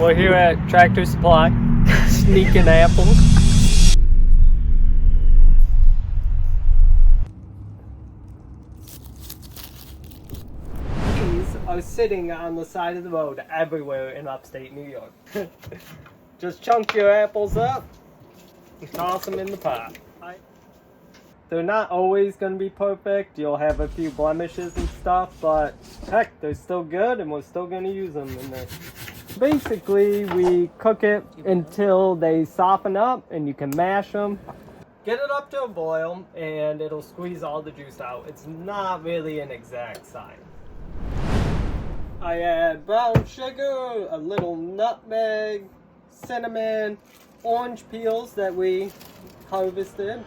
We're here at Tractor Supply, sneaking apples. These are sitting on the side of the road everywhere in upstate New York. Just chunk your apples up and toss them in the pot. They're not always going to be perfect. You'll have a few blemishes and stuff, but heck, they're still good and we're still going to use them in this. Basically, we cook it until they soften up and you can mash them. Get it up to a boil and it'll squeeze all the juice out. It's not really an exact science. I add brown sugar, a little nutmeg, cinnamon, orange peels that we harvested.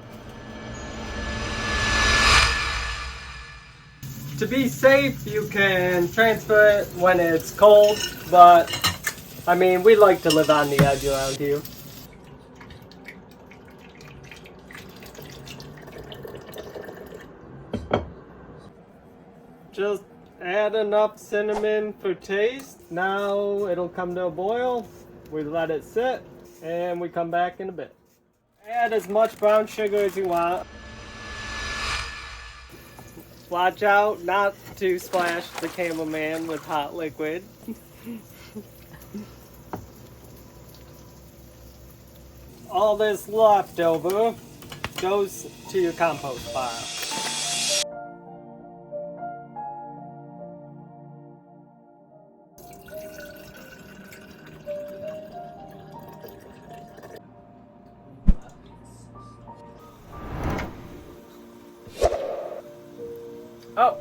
To be safe, you can transfer it when it's cold, but I mean, we like to live on the edge around here. Just add enough cinnamon for taste. Now it'll come to a boil. We let it sit and we come back in a bit. Add as much brown sugar as you want. Watch out not to splash the cameraman with hot liquid. All this leftover goes to your compost pile. Oh.